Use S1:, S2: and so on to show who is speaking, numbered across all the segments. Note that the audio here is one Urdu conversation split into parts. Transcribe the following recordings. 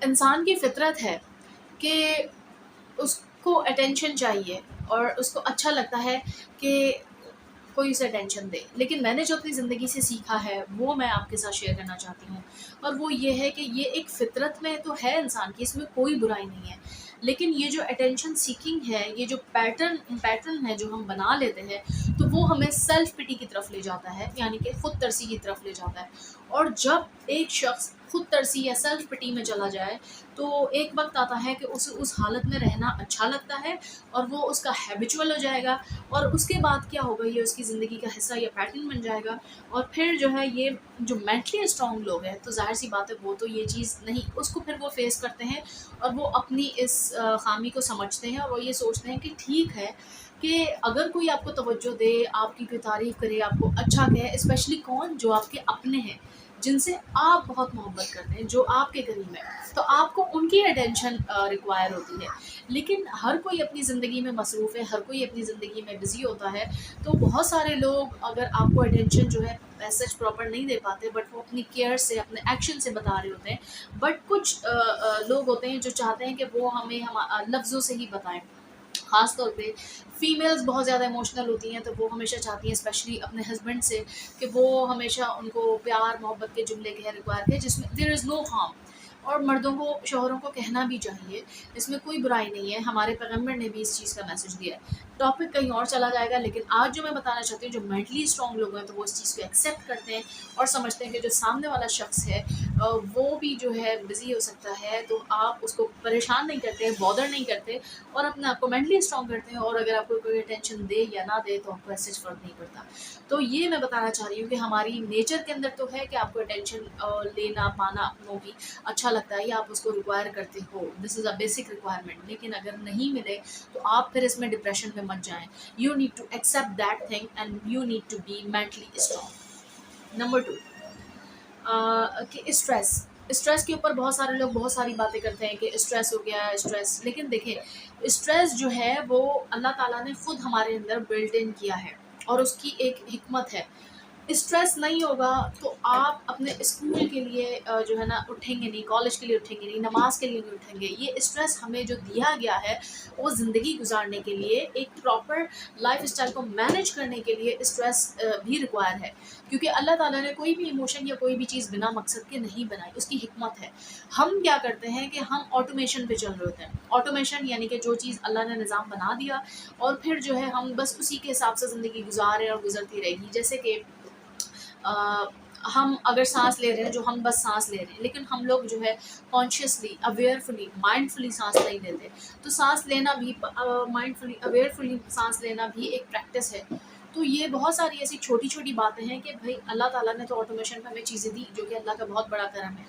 S1: انسان کی فطرت ہے کہ اس کو اٹینشن چاہیے اور اس کو اچھا لگتا ہے کہ کوئی اسے اٹینشن دے، لیکن میں نے جو اپنی زندگی سے سیکھا ہے وہ میں آپ کے ساتھ شیئر کرنا چاہتی ہوں، اور وہ یہ ہے کہ یہ ایک فطرت میں تو ہے انسان کی، اس میں کوئی برائی نہیں ہے، لیکن یہ جو اٹینشن سیکنگ ہے، یہ جو پیٹرن ہے جو ہم بنا لیتے ہیں، تو وہ ہمیں سیلف پٹی کی طرف لے جاتا ہے، یعنی کہ خود ترسی کی طرف لے جاتا ہے، اور جب ایک شخص خود ترسی یا سیلف پٹی میں چلا جائے تو ایک وقت آتا ہے کہ اسے اس حالت میں رہنا اچھا لگتا ہے اور وہ اس کا ہیبچول ہو جائے گا، اور اس کے بعد کیا ہوگا، یہ اس کی زندگی کا حصہ یا پیٹرن بن جائے گا، اور پھر جو ہے یہ جو مینٹلی اسٹرانگ لوگ ہیں تو ظاہر سی بات ہے وہ تو یہ چیز نہیں، اس کو پھر وہ فیس کرتے ہیں اور وہ اپنی اس خامی کو سمجھتے ہیں، اور وہ یہ سوچتے ہیں کہ ٹھیک ہے کہ اگر کوئی آپ کو توجہ دے، آپ کی کوئی تعریف کرے، آپ کو اچھا کہے، اسپیشلی کون، جو آپ کے اپنے ہیں، جن سے آپ بہت محبت کرتے ہیں، جو آپ کے قریب ہیں، تو آپ کو ان کی اٹینشن ریکوائر ہوتی ہے، لیکن ہر کوئی اپنی زندگی میں مصروف ہے، ہر کوئی اپنی زندگی میں بزی ہوتا ہے، تو بہت سارے لوگ اگر آپ کو اٹینشن جو ہے سچ پراپر نہیں دے پاتے، بٹ وہ اپنی کیئر سے، اپنے ایکشن سے بتا رہے ہوتے ہیں، بٹ کچھ لوگ ہوتے ہیں جو چاہتے ہیں کہ وہ ہمیں لفظوں سے ہی بتائیں، خاص طور پہ فیمیلز بہت زیادہ ایموشنل ہوتی ہیں، تو وہ ہمیشہ چاہتی ہیں اسپیشلی اپنے ہسبینڈ سے کہ وہ ہمیشہ ان کو پیار محبت کے جملے کہہ ریکوائر کرے جس میں دیر از نو ہارم، اور مردوں کو، شوہروں کو کہنا بھی چاہیے، اس میں کوئی برائی نہیں ہے، ہمارے پیغمبر نے بھی اس چیز کا میسج دیا ہے۔ ٹاپک کہیں اور چلا جائے گا، لیکن آج جو میں بتانا چاہتی ہوں، جو مینٹلی اسٹرانگ لوگ ہیں تو وہ اس چیز کو ایکسیپٹ کرتے ہیں اور سمجھتے ہیں کہ جو سامنے والا شخص ہے وہ بھی جو ہے بزی ہو سکتا ہے، تو آپ اس کو پریشان نہیں کرتے، بادر نہیں کرتے، اور اپنے آپ کو مینٹلی اسٹرانگ کرتے ہیں، اور اگر آپ کو کوئی اٹینشن دے یا نہ دے تو آپ کو ایسے فرق نہیں پڑتا۔ تو یہ میں بتانا چاہ رہی ہوں کہ ہماری نیچر کے اندر تو ہے کہ آپ کو اٹینشن لینا پانا اپنوں کی اچھا لگتا ہے یا آپ اس کو ریکوائر کرتے ہو، دس از اے بیسک ریکوائرمنٹ، لیکن اگر نہیں ملے تو آپ پھر اس میں ڈپریشن میں مت جائیں، you need to accept that thing and you need to be mentally strong. Number 2، کہ اسٹریس کے اوپر بہت سارے لوگ بہت ساری باتیں کرتے ہیں کہ اسٹریس ہو گیا ہے، اسٹریس، لیکن دیکھیں اسٹریس جو ہے وہ اللہ تعالیٰ نے خود ہمارے اندر بلٹ ان کیا ہے، اور اس کی ایک حکمت ہے۔ اسٹریس نہیں ہوگا تو آپ اپنے اسکول کے لیے جو ہے نا اٹھیں گے نہیں، کالج کے لیے اٹھیں گے نہیں، نماز کے لیے نہیں اٹھیں گے۔ یہ اسٹریس ہمیں جو دیا گیا ہے وہ زندگی گزارنے کے لیے، ایک پراپر لائف اسٹائل کو مینیج کرنے کے لیے اسٹریس بھی ریکوائر ہے، کیونکہ اللہ تعالیٰ نے کوئی بھی ایموشن یا کوئی بھی چیز بنا مقصد کے نہیں بنائی، اس کی حکمت ہے۔ ہم کیا کرتے ہیں کہ ہم آٹومیشن پہ چل رہے ہوتے ہیں، آٹومیشن یعنی کہ جو چیز اللہ نے نظام بنا دیا اور پھر جو ہے ہم بس اسی کے حساب سے زندگی گزار رہے ہیں اور گزرتی رہے گی، جیسے کہ ہم اگر سانس لے رہے ہیں جو ہم بس سانس لے رہے ہیں، لیکن ہم لوگ جو ہے کانشیسلی، اویئرفلی، مائنڈ فلی سانس نہیں لیتے، تو سانس لینا بھی، مائنڈ فلی، اویئرفلی سانس لینا بھی ایک پریکٹس ہے۔ تو یہ بہت ساری ایسی چھوٹی چھوٹی باتیں ہیں کہ بھائی اللہ تعالیٰ نے تو آٹومیشن پہ ہمیں چیزیں دی جو کہ اللہ کا بہت بڑا کرم ہے،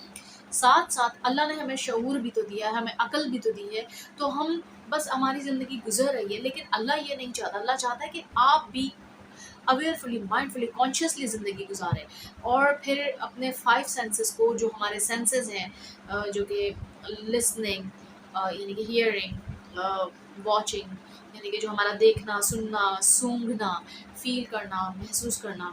S1: ساتھ ساتھ اللہ نے ہمیں شعور بھی تو دیا ہے، ہمیں عقل بھی تو دی ہے، تو ہم بس ہماری زندگی گزر رہی ہے، لیکن اللہ یہ نہیں چاہتا، اللہ چاہتا ہے کہ آپ بھی اویئرفلی، مائنڈ فلی، کانشیسلی زندگی گزاریں، اور پھر اپنے 5 سینسز کو، جو ہمارے سینسز ہیں جو کہ لسننگ یعنی کہ ہیئرنگ، واچنگ یعنی کہ جو ہمارا دیکھنا، سننا، سونگھنا، فیل کرنا، محسوس کرنا،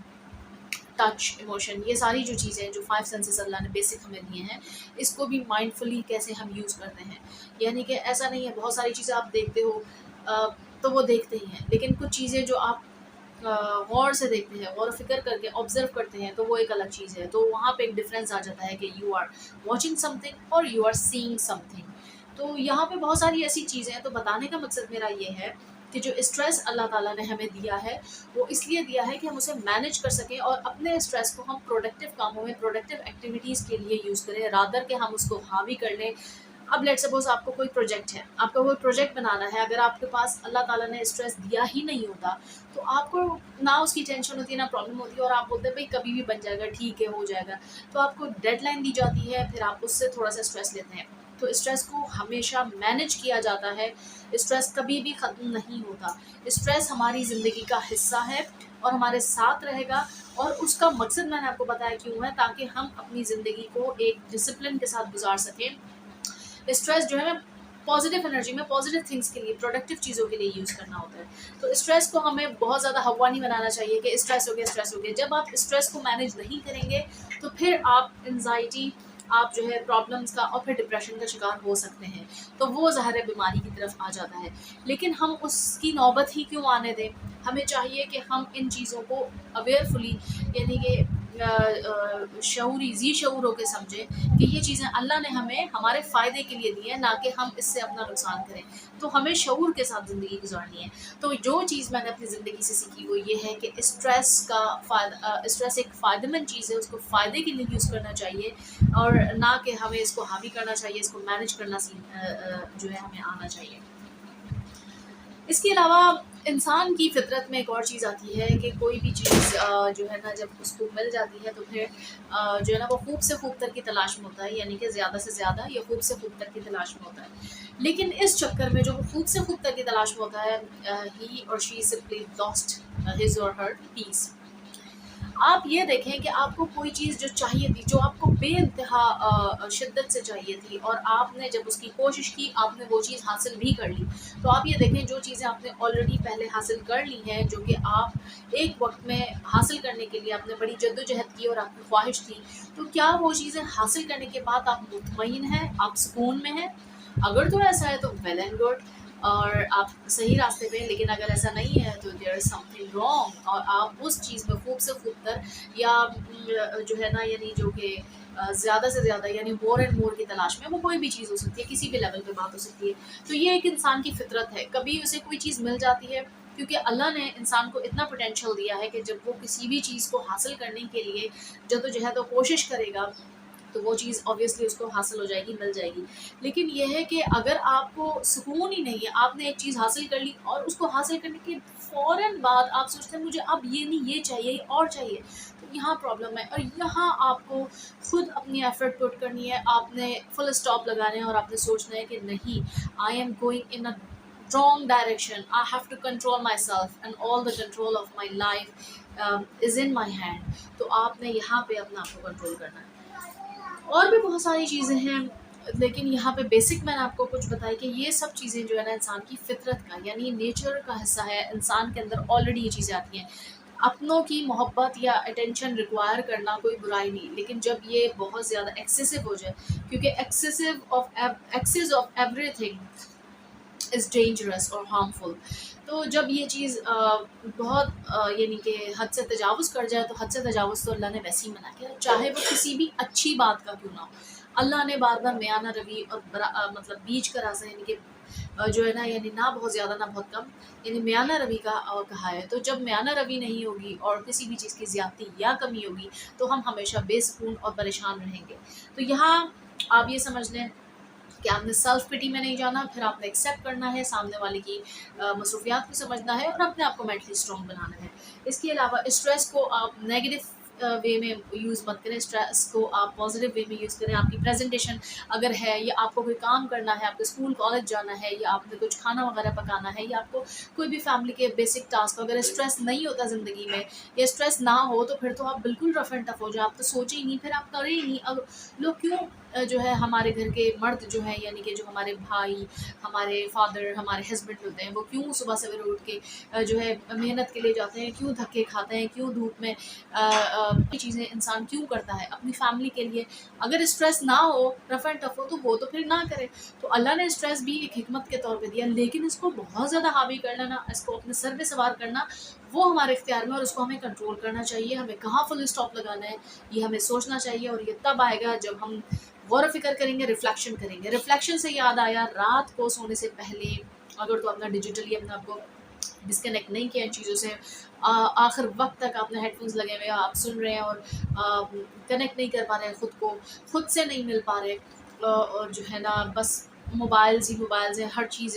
S1: ٹچ، ایموشن، یہ ساری جو چیزیں جو 5 سینسز اللہ نے بیسک ہمیں دیے ہیں، اس کو بھی مائنڈ فلی کیسے ہم یوز کرتے ہیں، یعنی کہ ایسا نہیں ہے بہت ساری چیزیں آپ دیکھتے ہو تو وہ دیکھتے ہی ہیں، لیکن کچھ چیزیں جو آپ غور سے دیکھتے ہیں، غور و فکر کر کے آبزرو کرتے ہیں، تو وہ ایک الگ چیز ہے، تو وہاں پہ ایک ڈفرینس آ جاتا ہے کہ you are watching something اور you are seeing something. تو یہاں پہ بہت ساری ایسی چیزیں ہیں، تو بتانے کا مقصد میرا یہ ہے کہ جو اسٹریس اللہ تعالیٰ نے ہمیں دیا ہے وہ اس لیے دیا ہے کہ ہم اسے مینیج کر سکیں اور اپنے اسٹریس کو ہم پروڈکٹیو کاموں میں، پروڈکٹیو ایکٹیویٹیز کے لیے یوز کریں، رادر کہ ہم اس کو حاوی کر لیں۔ اب لیٹ سپوز آپ کو کوئی پروجیکٹ ہے، آپ کو کوئی پروجیکٹ بنانا ہے، اگر آپ کے پاس اللہ تعالیٰ نے اسٹریس دیا ہی نہیں ہوتا تو آپ کو نہ اس کی ٹینشن ہوتی ہے، نہ پرابلم ہوتی ہے، اور آپ بولتے ہیں بھائی کبھی بھی بن جائے گا، ٹھیک ہے، ہو جائے گا، تو آپ کو ڈیڈ لائن دی جاتی ہے، پھر آپ اس سے تھوڑا سا اسٹریس لیتے ہیں۔ تو اسٹریس کو ہمیشہ مینیج کیا جاتا ہے، اسٹریس کبھی بھی ختم نہیں ہوتا، اسٹریس ہماری زندگی کا حصہ ہے اور ہمارے ساتھ رہے گا، اور اس کا مقصد میں نے آپ کو بتایا کیوں ہے، تاکہ ہم اپنی زندگی کو ایک ڈسپلن کے ساتھ گزار سکیں۔ اسٹریس جو ہے پازیٹیو انرجی میں، پازیٹیو تھنگس کے لیے، پروڈکٹیو چیزوں کے لیے یوز کرنا ہوتا ہے۔ تو اسٹریس کو ہمیں بہت زیادہ ہوا نہیں بنانا چاہیے کہ اسٹریس ہو گیا، اسٹریس ہو گیا۔ جب آپ اسٹریس کو مینیج نہیں کریں گے تو پھر آپ انزائٹی آپ جو ہے پرابلمس کا اور پھر ڈپریشن کا شکار ہو سکتے ہیں، تو وہ ظاہر ہے بیماری کی طرف آ جاتا ہے۔ لیکن ہم اس کی نوبت ہی کیوں آنے دیں؟ ہمیں چاہیے کہ ہم ان چیزوں کو اویئرفلی، یعنی کہ شعوری ذی شعور ہو کے سمجھیں کہ یہ چیزیں اللہ نے ہمیں ہمارے فائدے کے لیے دی ہیں، نہ کہ ہم اس سے اپنا نقصان کریں۔ تو ہمیں شعور کے ساتھ زندگی گزارنی ہے۔ تو جو چیز میں نے اپنی زندگی سے سیکھی وہ یہ ہے کہ اسٹریس ایک فائدہ مند چیز ہے، اس کو فائدے کے لیے یوز کرنا چاہیے، اور نہ کہ ہمیں اس کو حاوی کرنا چاہیے، اس کو مینیج کرنا جو ہے ہمیں آنا چاہیے۔ اس کے علاوہ انسان کی فطرت میں ایک اور چیز آتی ہے کہ کوئی بھی چیز جو ہے نا جب اس کو مل جاتی ہے تو پھر جو ہے نا وہ خوب سے خوب تر کی تلاش میں ہوتا ہے، یعنی کہ زیادہ سے زیادہ یا خوب سے خوب تر کی تلاش میں ہوتا ہے۔ لیکن اس چکر میں جو خوب سے خوب تر کی تلاش میں ہوتا ہے، ہی اور شی سمپلی لاسٹ ہز اور ہر پیس۔ آپ یہ دیکھیں کہ آپ کو کوئی چیز جو چاہیے تھی، جو آپ کو بے انتہا شدت سے چاہیے تھی، اور آپ نے جب اس کی کوشش کی آپ نے وہ چیز حاصل بھی کر لی، تو آپ یہ دیکھیں جو چیزیں آپ نے آلریڈی پہلے حاصل کر لی ہیں، جو کہ آپ ایک وقت میں حاصل کرنے کے لیے آپ نے بڑی جدوجہد کی اور آپ کی خواہش تھی، تو کیا وہ چیزیں حاصل کرنے کے بعد آپ مطمئن ہیں، آپ سکون میں ہیں؟ اگر تو ایسا ہے تو ویل اینڈ گڈ، اور آپ صحیح راستے پہ ہیں۔ لیکن اگر ایسا نہیں ہے تو دیر از سم تھنگ رانگ، اور آپ اس چیز میں خوب سے خوب تر یا جو ہے نا یعنی جو کہ زیادہ سے زیادہ یعنی مور اینڈ مور کی تلاش میں، وہ کوئی بھی چیز ہو سکتی ہے، کسی بھی لیول پہ بات ہو سکتی ہے۔ تو یہ ایک انسان کی فطرت ہے، کبھی اسے کوئی چیز مل جاتی ہے کیونکہ اللہ نے انسان کو اتنا پوٹینشیل دیا ہے کہ جب وہ کسی بھی چیز کو حاصل کرنے کے لیے جدوجہد و کوشش کرے گا تو وہ چیز آبویسلی اس کو حاصل ہو جائے گی، مل جائے گی۔ لیکن یہ ہے کہ اگر آپ کو سکون ہی نہیں ہے، آپ نے ایک چیز حاصل کر لی اور اس کو حاصل کرنے کے فوراً بعد آپ سوچتے ہیں مجھے اب یہ نہیں، یہ چاہیے، یہ اور چاہیے، تو یہاں پرابلم ہے، اور یہاں آپ کو خود اپنی ایفرٹ پٹ کرنی ہے، آپ نے فل اسٹاپ لگانا ہے اور آپ نے سوچنا ہے کہ نہیں، I am going in a wrong direction. I have to control myself and all the control of my life is in my hand. تو آپ نے یہاں پہ اپنا آپ کو کنٹرول کرنا ہے۔ اور بھی بہت ساری چیزیں ہیں، لیکن یہاں پہ بیسک میں نے آپ کو کچھ بتایا کہ یہ سب چیزیں جو ہے نا انسان کی فطرت کا یعنی نیچر کا حصہ ہے، انسان کے اندر آلریڈی یہ چیزیں آتی ہیں۔ اپنوں کی محبت یا اٹینشن ریکوائر کرنا کوئی برائی نہیں، لیکن جب یہ بہت زیادہ ایکسیسو ہو جائے، کیونکہ access of every thing is dangerous اور ہارمفل، تو جب یہ چیز بہت یعنی کہ حد سے تجاوز کر جائے، تو حد سے تجاوز تو اللہ نے ویسے ہی منع کیا، چاہے وہ کسی بھی اچھی بات کا کیوں نہ ہو۔ اللہ نے بار بار میانہ روی اور مطلب بیچ کا راستہ، یعنی کہ جو ہے نا یعنی نہ بہت زیادہ نہ بہت کم، یعنی میانہ روی کا کہا ہے۔ تو جب میانہ روی نہیں ہوگی اور کسی بھی چیز کی زیادتی یا کمی ہوگی تو ہم ہمیشہ بے سکون اور پریشان رہیں گے۔ تو یہاں آپ یہ سمجھ لیں کہ آپ نے سیلف پٹی میں نہیں جانا، پھر آپ نے ایکسیپٹ کرنا ہے، سامنے والے کی مصروفیات کو سمجھنا ہے اور اپنے آپ کو مینٹلی اسٹرانگ بنانا ہے۔ اس کے علاوہ اسٹریس کو آپ نیگیٹو وے میں یوز مت کریں، اسٹریس کو آپ پازیٹیو وے میں یوز کریں۔ آپ کی پریزنٹیشن اگر ہے، یا آپ کو کوئی کام کرنا ہے، آپ کو اسکول کالج جانا ہے، یا آپ نے کچھ کھانا وغیرہ پکانا ہے، یا آپ کو کوئی بھی فیملی کے بیسک ٹاسک، اگر اسٹریس نہیں ہوتا زندگی میں یا اسٹریس نہ ہو تو پھر تو آپ بالکل رف اینڈ ٹف ہو جائیں، آپ تو سوچیں ہی نہیں، پھر آپ کریں ہی نہیں۔ اب لوگ کیوں جو ہے ہمارے گھر کے مرد جو ہیں، یعنی کہ جو ہمارے بھائی، ہمارے فادر، ہمارے ہسبینڈ ہوتے ہیں، وہ کیوں صبح سویرے اٹھ کے جو ہے محنت کے لیے جاتے ہیں، کیوں دھکے کھاتے ہیں، کیوں دھوپ میں یہ چیزیں انسان کیوں کرتا ہے اپنی فیملی کے لیے؟ اگر اسٹریس نہ ہو، رف اینڈ ٹف ہو تو پھر نہ کرے۔ تو اللہ نے اسٹریس بھی ایک حکمت کے طور پہ دیا، لیکن اس کو بہت زیادہ حاوی کر لینا، اس کو اپنے سر پہ سوار کرنا، وہ ہمارے اختیار میں، اور اس کو ہمیں کنٹرول کرنا چاہیے۔ ہمیں کہاں فل اسٹاپ لگانا ہے یہ ہمیں سوچنا چاہیے، اور یہ تب آئے گا جب ہم غور و فکر کریں گے، ریفلیکشن کریں گے۔ ریفلیکشن سے یاد آیا، رات کو سونے سے پہلے اگر تو اپنا ڈیجیٹلی اپنے آپ کو ڈسکنیکٹ نہیں کیا ان چیزوں سے، آخر وقت تک آپ نے ہیڈ فونس لگے ہوئے، آپ سن رہے ہیں اور کنیکٹ نہیں کر پا رہے ہیں، خود سے نہیں مل پا رہے، اور جو ہے نا بس موبائلز ہیں، ہر چیز،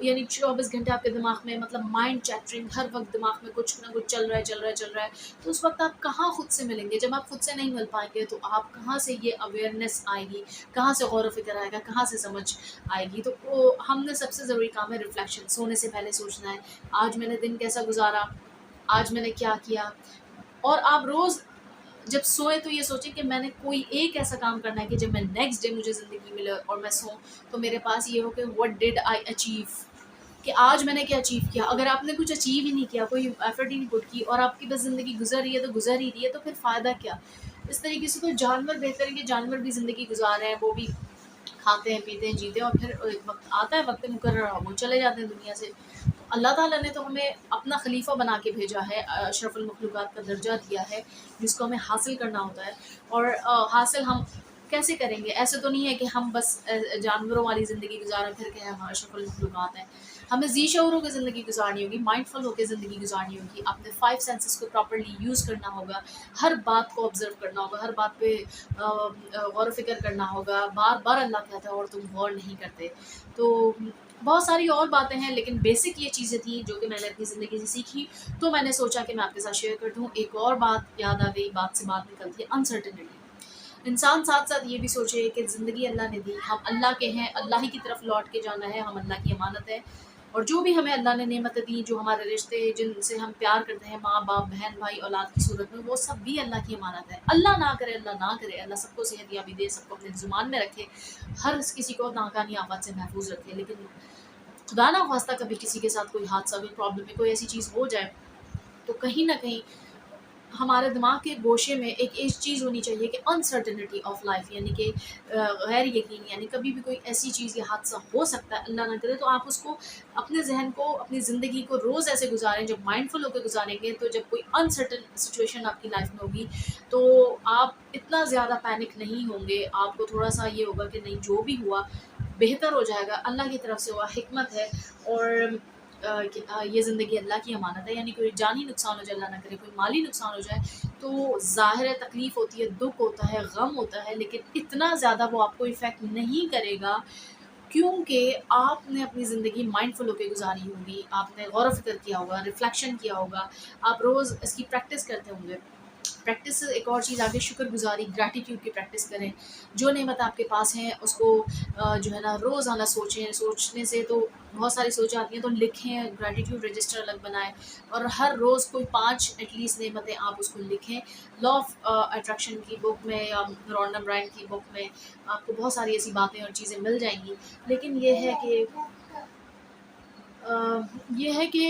S1: یعنی 24 گھنٹے آپ کے دماغ میں مطلب مائنڈ چیٹرنگ، ہر وقت دماغ میں کچھ نہ کچھ چل رہا ہے، تو اس وقت آپ کہاں خود سے ملیں گے؟ جب آپ خود سے نہیں مل پائیں گے تو آپ کہاں سے یہ اویئرنیس آئے گی، کہاں سے غور و فکر آئے گا، کہاں سے سمجھ آئے گی؟ تو ہم نے سب سے ضروری کام ہے ریفلیکشن، سونے سے پہلے سوچنا ہے آج میں نے دن کیسا گزارا، آج میں نے کیا کیا، اور آپ روز جب سوئے تو یہ سوچیں کہ میں نے کوئی ایک ایسا کام کرنا ہے کہ جب میں نیکسٹ ڈے مجھے زندگی ملے اور میں سوؤں تو میرے پاس یہ ہو کہ what did I achieve، کہ آج میں نے کیا اچیو کیا۔ اگر آپ نے کچھ اچیو ہی نہیں کیا، کوئی ایفرٹ ہی نہیں پٹ کی، اور آپ کی بس زندگی گزر رہی ہے تو گزر ہی رہی ہے، تو پھر فائدہ کیا؟ اس طریقے سے تو جانور بہتر ہے کہ جانور بھی زندگی گزار رہے ہیں، وہ بھی کھاتے ہیں پیتے ہیں جیتے ہیں، اور پھر ایک وقت آتا ہے وقت مقررہ وہ چلے جاتے ہیں دنیا سے. تو اللہ تعالیٰ نے تو ہمیں اپنا خلیفہ بنا کے بھیجا ہے، اشرف المخلوقات کا درجہ دیا ہے جس کو ہمیں حاصل کرنا ہوتا ہے. اور حاصل ہم کیسے کریں گے؟ ایسے تو نہیں ہے کہ ہم بس جانوروں والی زندگی گزاریں پھر کہ ہم اشرف المخلوقات ہیں. ہمیں ذی شعور ہو کے زندگی گزارنی ہوگی، مائنڈ فل ہو کے زندگی گزارنی ہوگی، اپنے 5 سینسز کو پراپرلی یوز کرنا ہوگا، ہر بات کو آبزرو کرنا ہوگا، ہر بات پہ غور و فکر کرنا ہوگا. بار بار اللہ کہتا ہے اور تم غور نہیں کرتے. تو بہت ساری اور باتیں ہیں، لیکن بیسک یہ چیزیں تھیں جو کہ میں نے اپنی زندگی سے سیکھی، تو میں نے سوچا کہ میں آپ کے ساتھ شیئر کر دوں. ایک اور بات یاد آ گئی، بات سے بات نکلتی ہے، انسرٹنٹی. انسان ساتھ ساتھ یہ بھی سوچے کہ زندگی اللہ نے دی، ہم اللہ کے ہیں، اللہ ہی کی طرف لوٹ کے جانا ہے، ہم اللہ کی امانت ہے. اور جو بھی ہمیں اللہ نے نعمتیں دی، جو ہمارے رشتے جن سے ہم پیار کرتے ہیں، ماں باپ بہن بھائی اولاد کی صورت میں، وہ سب بھی اللہ کی امانت ہے. اللہ نہ کرے، اللہ نہ کرے، اللہ سب کو صحت یابی دے، سب کو اپنے زمان میں رکھے، ہر کسی کو ناکانی آفات سے محفوظ رکھے. لیکن خدا نہ خواستہ کبھی کسی کے ساتھ کوئی حادثہ، کوئی پرابلم ہے، کوئی ایسی چیز ہو جائے، تو کہیں نہ کہیں ہمارے دماغ کے گوشے میں ایک چیز ہونی چاہیے کہ انسرٹنٹی آف لائف، یعنی کہ غیر یقین، یعنی کبھی بھی کوئی ایسی چیز یا حادثہ ہو سکتا ہے، اللہ نہ کرے. تو آپ اس کو اپنے ذہن کو، اپنی زندگی کو روز ایسے گزاریں. جب مائنڈ فل ہو کے گزاریں گے، تو جب کوئی انسرٹن سچویشن آپ کی لائف میں ہوگی تو آپ اتنا زیادہ پینک نہیں ہوں گے. آپ کو تھوڑا سا یہ ہوگا کہ نہیں، جو بھی ہوا بہتر ہو جائے گا، اللہ کی طرف سے ہوا، حکمت ہے. اور یہ زندگی اللہ کی امانت ہے. یعنی کوئی جانی نقصان ہو جائے، اللہ نہ کرے کوئی مالی نقصان ہو جائے، تو ظاہر ہے تکلیف ہوتی ہے، دکھ ہوتا ہے، غم ہوتا ہے، لیکن اتنا زیادہ وہ آپ کو ایفیکٹ نہیں کرے گا، کیونکہ آپ نے اپنی زندگی مائنڈ فل ہو کے گزاری ہوگی، آپ نے غور و فکر کیا ہوگا، ریفلیکشن کیا ہوگا، آپ روز اس کی پریکٹس کرتے ہوں گے. پریکٹس ایک اور چیز آگے، شکر گزاری، گریٹیٹیوڈ کی پریکٹس کریں. جو نعمت آپ کے پاس ہیں اس کو جو ہے نا روزانہ سوچیں. سوچنے سے تو بہت ساری سوچیں آتی ہیں، تو لکھیں، گریٹیٹیوڈ رجسٹر الگ بنائیں، اور ہر روز کوئی 5 ایٹ لیسٹ نعمتیں آپ اس کو لکھیں. لا آف اٹریکشن کی بک میں یا رونڈا برائن کی بک میں آپ کو بہت ساری ایسی باتیں اور چیزیں مل جائیں گی. لیکن یہ ہے کہ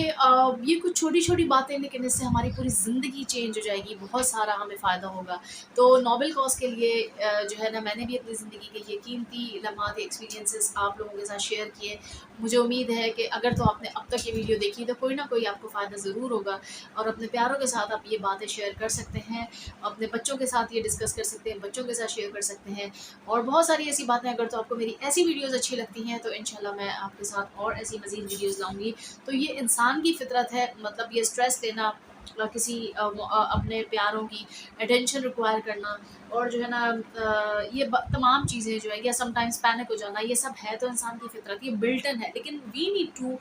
S1: یہ کچھ چھوٹی چھوٹی باتیں، لیکن اس سے ہماری پوری زندگی چینج ہو جائے گی، بہت سارا ہمیں فائدہ ہوگا. تو نوبل کاز کے لیے جو ہے نا، میں نے بھی اپنی زندگی کے یہ قیمتی لمحات، ایکسپیرینسز آپ لوگوں کے ساتھ شیئر کیے. مجھے امید ہے کہ اگر تو آپ نے اب تک یہ ویڈیو دیکھی تو کوئی نہ کوئی آپ کو فائدہ ضرور ہوگا، اور اپنے پیاروں کے ساتھ آپ یہ باتیں شیئر کر سکتے ہیں، اپنے بچوں کے ساتھ یہ ڈسکس کر سکتے ہیں، بچوں کے ساتھ شیئر کر سکتے ہیں. اور بہت ساری ایسی باتیں، اگر تو آپ کو میری ایسی ویڈیوز اچھی لگتی ہیں تو انشاءاللہ میں آپ کے ساتھ اور ایسی مزید ویڈیوز لاؤں گی. تو یہ انسان کی فطرت ہے، مطلب یہ اسٹریس لینا، کسی اپنے پیاروں کی اٹینشن ریکوائر کرنا، اور جو ہے نا یہ تمام چیزیں جو ہے، یا سم ٹائمز پینک ہو جانا، یہ سب ہے تو انسان کی فطرت، یہ بلٹن ہے. لیکن we need to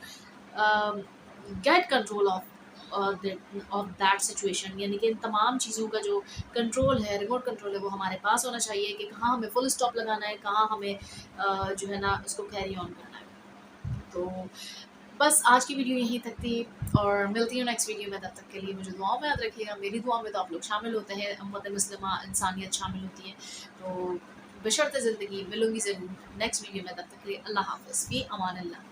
S1: get control of that situation. یعنی کہ ان تمام چیزوں کا جو کنٹرول ہے، ریموٹ کنٹرول ہے، وہ ہمارے پاس ہونا چاہیے کہ کہاں ہمیں فل اسٹاپ لگانا ہے، کہاں ہمیں جو ہے نا اس کو کیری آن کرنا ہے. تو بس آج کی ویڈیو یہیں تک تھی، اور ملتی ہوں نیکسٹ ویڈیو میں. تب تک کے لیے مجھے دعاؤں میں یاد رکھیے گا. میری دعاؤں میں تو آپ لوگ شامل ہوتے ہیں، امت مسلمہ انسانیت شامل ہوتی ہے. تو بشرط زندگی ملوں گی ضرور نیکسٹ ویڈیو میں. تب تک کے لیے اللہ حافظ، فی امان اللہ.